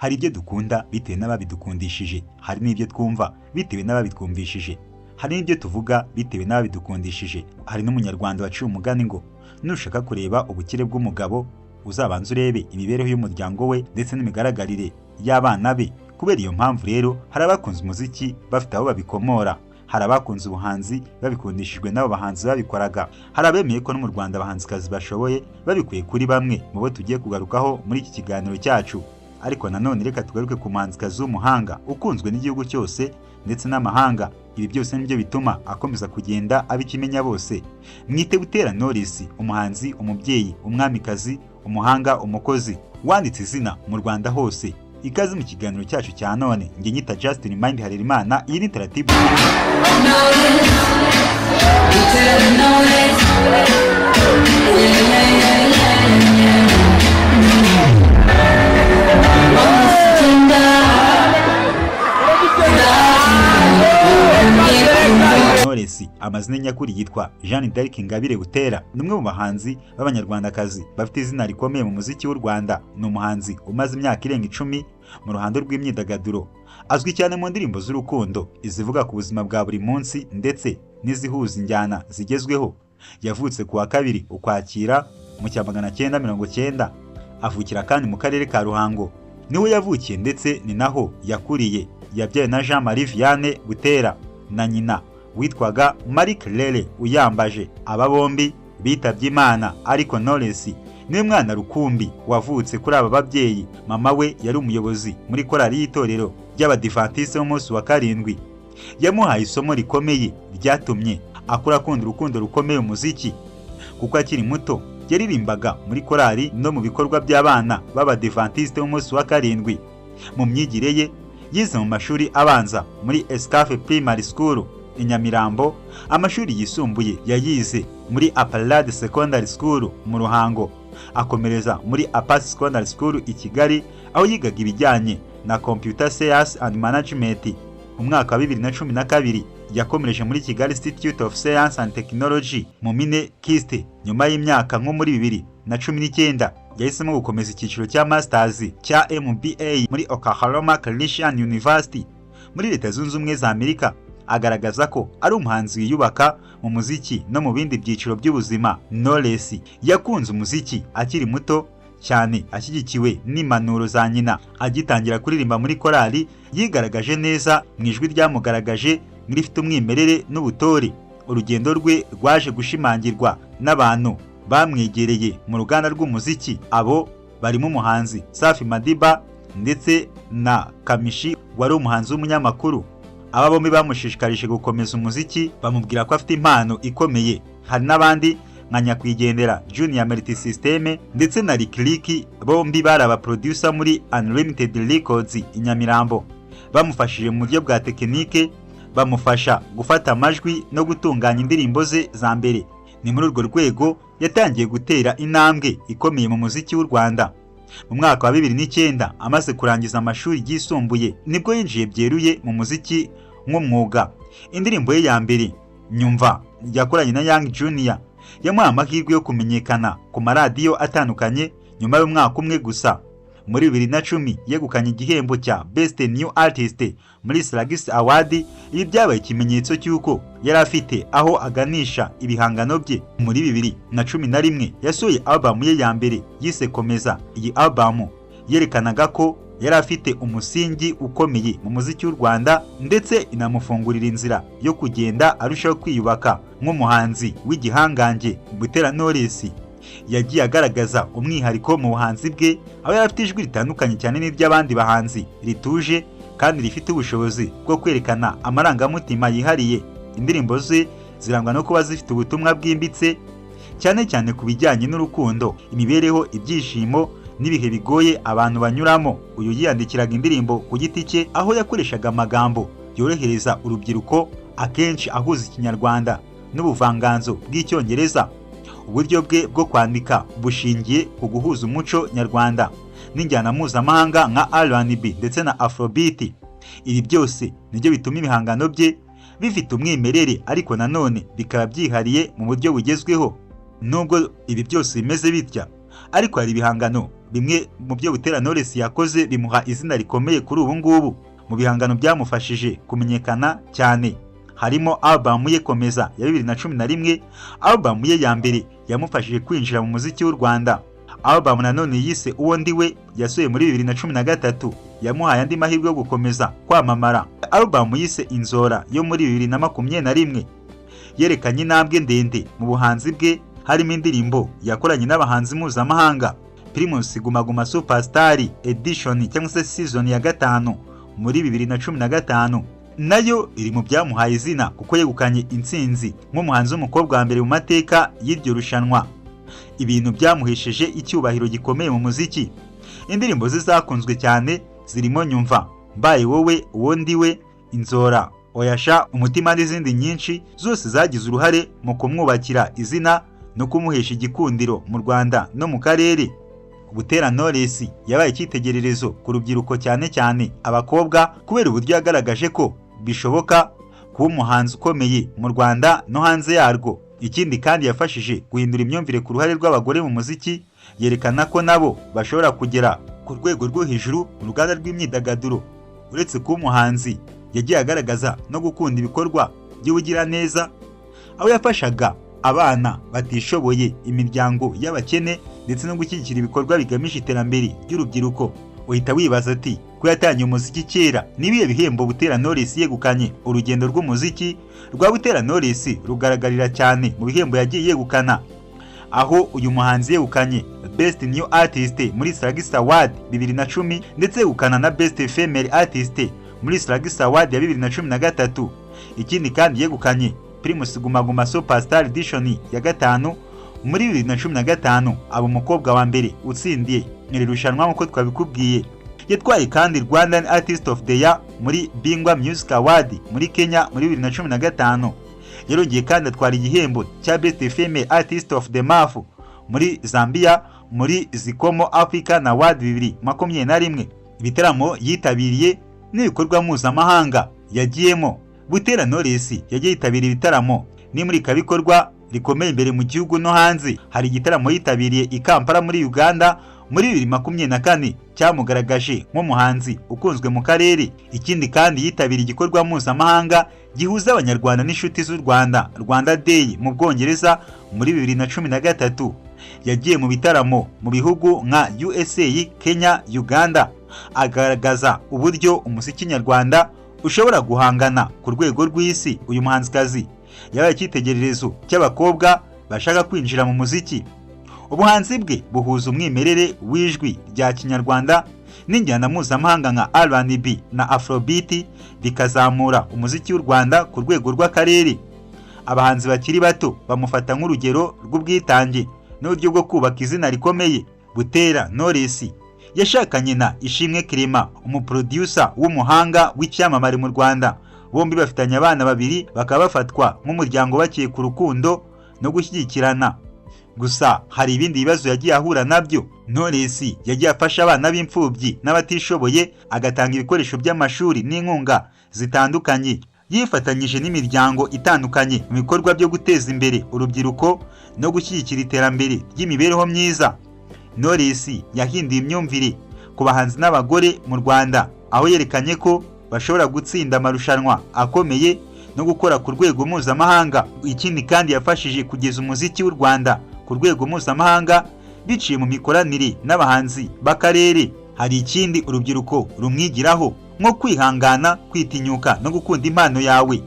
hari ibyo dukunda bitewe n'ababidukundishije, hari n'ibyo twumva bitewe n'ababitwumvishije, hari n'ibyo tuvuga bitewe n'ababidukundishije. Hari n'umunyarwanda waciye umugani ngo nushaka kureba ubukire bw'umugabo uzabanza urebe imibereho y'umuryango we ndetse n'imigaragarire y'abana be. Kubera iyo mpamvu rero hari abakunze umuziki bafite aho babikomora, hari abakunze ubuhanzi babikundishijwe n'abo bahanzi babikoraga, hari abemeye ko no mu Rwanda abahanzikazi bashoboye babikuye kuri bamwe mu bo tugiye kugarukaho muri iki kiganiro cyacu. Ariko nanone reka tugaruke ku muhanzikazi w'umuhanga ukunzwe n'igihugu cyose ndetse n'amahanga. Ibi byose nibyo bituma akomeza kugenda abikimenya bose. Mwite Butera Knowless, umuhanzi, umubyeyi, umwamikazi, umuhanga, umukozi, wanditse izina mu Rwanda hose. Ikaze mu kiganiro cyacu cya none. Nge nyita Justin Mind Harerimana. Iyi ni Taratibu. Knowless amazina nyakuri yitwa Jeanne Ingabire Butera, ni umwe mu bahanzi b'abanyarwandakazi bafite izina rikomeye mu muziki w'u Rwanda. Ni umuhanzi umaze imyaka irenga 10 mu ruhando rw'imyidagaduro. Azwi cyane mu ndirimbo z'urukundo, izivuga ku buzima bwa buri munsi ndetse n'izihuza injyana zigezweho. Yavutse ku wa 2 Ukwakira mu 1990, avukira kandi mu karere ka Ruhango. Niwe yavukiye ndetse ni naho yakuriye. Yabyaye na Jeanne Butera na nyina witwaga Marie uyambaje. Aba bombi bitabye Imana, ariko Knowless niwe mwana rukumbi wavutse kuri aba babyeyi. Mama we yari umuyobozi muri korali y'itorero ry'Abadiventiste b'umunsi wa 7. Yamuhaye isomo rikomeye ryatumye akura akunda urukundo rukomeye umuziki, kuko akiri muto yaririmbaga muri korali no mu bikorwa by'abana b'Abadiventiste b'umunsi wa 7. Mu myigire ye yize mu mashuri abanza muri Escafe Primary School i Nyamirambo. Amashuri yisumbuye yayize muri Apalade Secondary School mu Ruhango, akomereza muri Apasi Secondary School i Kigali, aho yigaga ibijyanye na Computer Science and Management. Mu mwaka wa 2012 yakomereje muri Kigali Institute of Science and Technology mu Mine Kiste. Nyuma y'imyaka nko muri 2019 yahisemo gukomeza icyiciro cya Masters cya MBA muri Oklahoma Christian University muri Leta Zunze Ubumwe za Amerika. Agaragaza ko ari umuhanzi wiyubaka mu muziki no mu bindi byiciro by'ubuzima. Knowless yakunze umuziki akiri muto cyane, ashyigikiwe n'impanuro za nyina. Agitangira kuririmba muri korali yigaragaje neza mu ijwi ryamugaragaje nk'irifite umwimerere n'ubutore. Urugendo rwe rwaje gushimangirwa n'abantu bamwegereye mu ruganda rw'umuziki. Abo barimo umuhanzi Safi Madiba ndetse na Kamishi wari umuhanzi w'umunyamakuru. Aba bombi bamushishikarije gukomeza umuziki, bamubwira ko afite impano ikomeye. Hari n'abandi nka nyakwigendera Junior Multi System ndetse na Lick, bombi bari aba producer muri Unlimited Records i Nyamirambo. Bamufashije mu buryo bwa tekinike, bamufasha gufata amajwi no gutunganya indirimbo ze za mbere. Ni muri urwo rwego yatangiye gutera intambwe ikomeye mu muziki w'u Rwanda. Mu mwaka wa 2009 amaze kurangiza amashuri yisumbuye nibwo yinjiye byeruye mu muziki nk'umwuga. Indirimbo ye ya mbere Nyumva yakoranye na Young Junior yamuhaye amahirwe yo kumenyekana ku maradiyo atandukanye. Nyuma y'umwaka umwe gusa, muri 2010 yegukanye igihembo cya Best New Artist muri Slagis Award. Ibi byabaye ikimenyetso cy'uko yari afite aho aganisha ibihangano bye. Muri 2011 yasohoye album ye ya mbere yise Komeza. Iyi album yerekanaga ko yari afite umusingi ukomeye mu muziki w'u Rwanda ndetse inamufungurira inzira yo kugenda arushaho kwiyubaka nk'umuhanzi w'igihangange. Butera Knowless yagiye agaragaza umwihariko mu buhanzi bwe, aho yari afite ijwi ritandukanye cyane n'iry'abandi bahanzi, rituje kandi rifite ubushobozi bwo kwerekana amarangamutima yihariye. Indirimbo ze zirangwa no kuba zifite ubutumwa bwimbitse cyane cyane ku bijyanye n'urukundo, imibereho, ibyishimo n'ibihe bigoye abantu banyuramo. Uyu yiyandikiraga indirimbo ku giti cye, aho yakoreshaga amagambo yorohereza urubyiruko, akenshi ahuza Ikinyarwanda n'ubuvanganzo bw'Icyongereza. Uburyo bwe bwo kwandika bushingiye ku guhuza umuco nyarwanda n'injyana mpuzamahanga nka R&B ndetse na Afrobeat. Ibi byose nibyo bituma ibihangano bye bifite umwimerere, ariko nanone bikaba byihariye mu buryo bugezweho. Nubwo ibi byose bimeze bitya, ariko hari ibihangano bimwe mu byo Butera Knowless yakoze bimuha izina rikomeye kuri ubu ngubu. Mu bihangano byamufashije kumenyekana cyane harimo album ye Komeza ya 2011, album ye ya mbere yamufashije kwinjira mu muziki w'u Rwanda. Album nanone yise Uwo Ndiwe yasohoye muri 2013 yamuhaye andi mahirwe yo gukomeza kwamamara. Album yise Inzora yo muri 2021 yerekanye intambwe ndende mu buhanzi bwe, harimo indirimbo yakoranye n'abahanzi mpuzamahanga Primus Guma Guma Superstar Edition cyangwa se season ya 5 muri 2015, nayo iri mu byamuhaye izina kuko yegukanye intsinzi nk'umuhanzi w'umukobwa wa mbere mu mateka y'iryo rushanwa, ibintu byamuhesheje icyubahiro gikomeye mu muziki. Indirimbo ze zakunzwe cyane zirimo Nyumva, Mbaye Wowe, Uwo Ndiwe, Inzora, Oyasha, Umutima n'izindi nyinshi, zose zagize uruhare mu kumwubakira izina no kumuhesha igikundiro mu Rwanda no mu karere. Butera Knowless yabaye icyitegererezo ku rubyiruko cyane cyane abakobwa kubera uburyo yagaragaje ko bishoboka kuba umuhanzi ukomeye mu Rwanda no hanze yarwo. Ikindi kandi yafashije guhindura imyumvire ku ruhare rw'abagore mu muziki, yerekana ko nabo bashobora kugera ku rwego rwo hejuru mu ruganda rw'imyidagaduro. Uretse kuba umuhanzi, yagiye agaragaza no gukunda ibikorwa by'ubugiraneza, aho yafashaga abana batishoboye, imiryango y'abakene ndetse no gushyigikira ibikorwa bigamije iterambere ry'urubyiruko. Uhita wibaza ati ko yatangiye umuziki kera, nibiye bihembo Butera Knowless yegukanye? Urugendo rw'umuziki rwa Butera Knowless rugaragarira cyane mu bihembo yagiye yegukana, aho uyu muhanzi yegukanye Best New Artist muri Slagis Award 2010 ndetse yegukana na Best Female Artist muri Slagis Award ya 2013. Ikindi kandi yegukanye Primus Guma Guma Superstar Edition ya 5 muri 2015, aba umukobwa wa mbere utsindiye iri rushanwa nk'uko twabikubwiye. Yatwaye kandi Rwandan Artist of the Year muri Bingwa Music Award muri Kenya muri 2015. Yarongeye kandi atwara igihembo cya Best Female Artist of the Month muri Zambia muri Zikomo African Award 2021. Ibitaramo yitabiriye n'ibikorwa mpuzamahanga yagiyemo. Butera Knowless yagiye yitabiriye ibitaramo n'imurikabikorwa rikomeye imbere mu gihugu no hanze. Hari igitaramo yitabiriye i Kampala muri Uganda muri 2024 cyamugaragaje nk'umuhanzi ukunzwe mu karere. Ikindi kandi yitabiriye igikorwa mpuzamahanga gihuza abanyarwanda n'inshuti z'u Rwanda, Rwanda Day mu Bwongereza muri 2013. Yagiye mu bitaramo mu bihugu nka USA, Kenya, Uganda, agaragaza uburyo umuziki nyarwanda ushobora guhangana ku rwego rw'isi. Uyu muhanzikazi yabaye icyitegererezo cy'abakobwa bashaka kwinjira mu muziki. Ubuhanzi bwe buhuza umwimerere w'ijwi rya Kinyarwanda n'injyana mpuzamahanga nka R&B na Afrobeat, bikazamura umuziki w'u Rwanda ku rwego rw'akarere. Abahanzi bakiri bato bamufata nk'urugero rw'ubwitange n'uburyo bwo kubaka izina rikomeye. Butera Knowless yashakanye na Ishimwe Clement, umuproducer w'umuhanga w'icyamamare mu Rwanda. Bombi bafitanye abana babiri, bakaba bafatwa nk'umuryango bakiye ku rukundo no gushyigikirana. Gusa hari ibindi bibazo yagiye ahura nabyo. Knowless yagiye afasha abana b'imfubyi n'abatishoboye, agatanga ibikoresho by'amashuri n'inkunga zitandukanye. Yifatanyije n'imiryango itandukanye mu bikorwa byo guteza imbere urubyiruko no gushyigikira iterambere ry'imibereho myiza. Knowless yahinduye imyumvire ku bahanzi n'abagore mu Rwanda, aho yerekanye ko bashobora gutsinda amarushanwa akomeye no gukora ku rwego mpuzamahanga. Ikindi kandi yafashije kugeza umuziki w'u Rwanda ku rwego mpuzamahanga biciye mu mikoranire n'abahanzi b'akarere. Hari ikindi urubyiruko rumwigiraho nko kwihangana, kwitinyuka no gukunda impano yawe.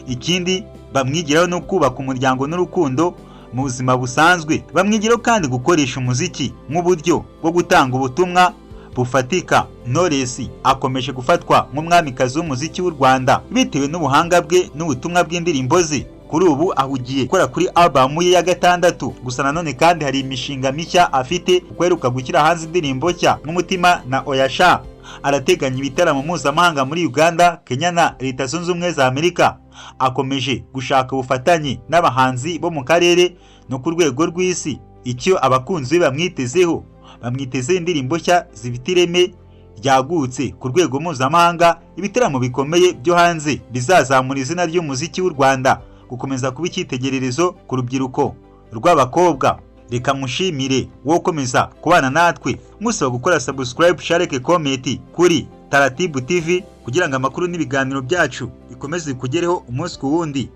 Ikindi bamwigiraho no kubaka umuryango n'urukundo mu buzima busanzwe. Bamwigiraho kandi gukoresha umuziki nk'uburyo bwo gutanga ubutumwa bufatika. Knowless akomeje gufatwa nk'umwamikazi w'umuziki w'u Rwanda bitewe n'ubuhanga bwe n'ubutumwa bw'indirimbo ze. Kuri ubu ahugiye gukora kuri album ye ya 6. Gusa nanone kandi hari imishinga mishya afite, kweruka gushyira hanze indirimbo nshya nk'Umutima na Oyasha. Arateganya ibitaramo mpuzamahanga muri Uganda, Kenya na Leta Zunze Ubumwe za Amerika. Akomeje gushaka ubufatanye n'abahanzi bo mu karere no ku rwego rw'isi. Icyo abakunzi be bamwitezeho, bamwiteze indirimbo nshya zifite ireme ryagutse ku rwego mpuzamahanga, ibitaramo bikomeye byo hanze bizazamura izina ry'umuziki w'u Rwanda, gukomeza kuba icyitegererezo ku rubyiruko rw'abakobwa. reka mushimire wowe ukomeza kubana natwe musaba gukora subscribe, share, comment kuri Taratibu TV kugira ngo amakuru n'ibiganiro byacu bikomeze kugereho umunsi ku wundi.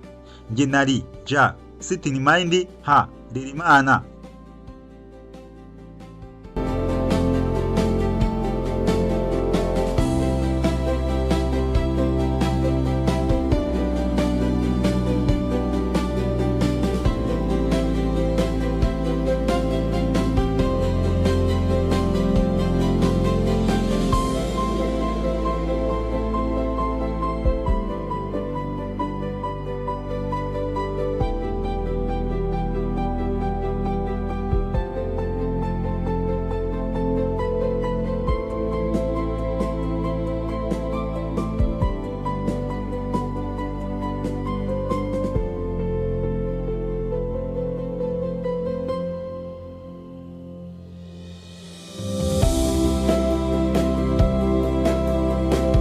Nge nari ja sitting mind ha Rerimana.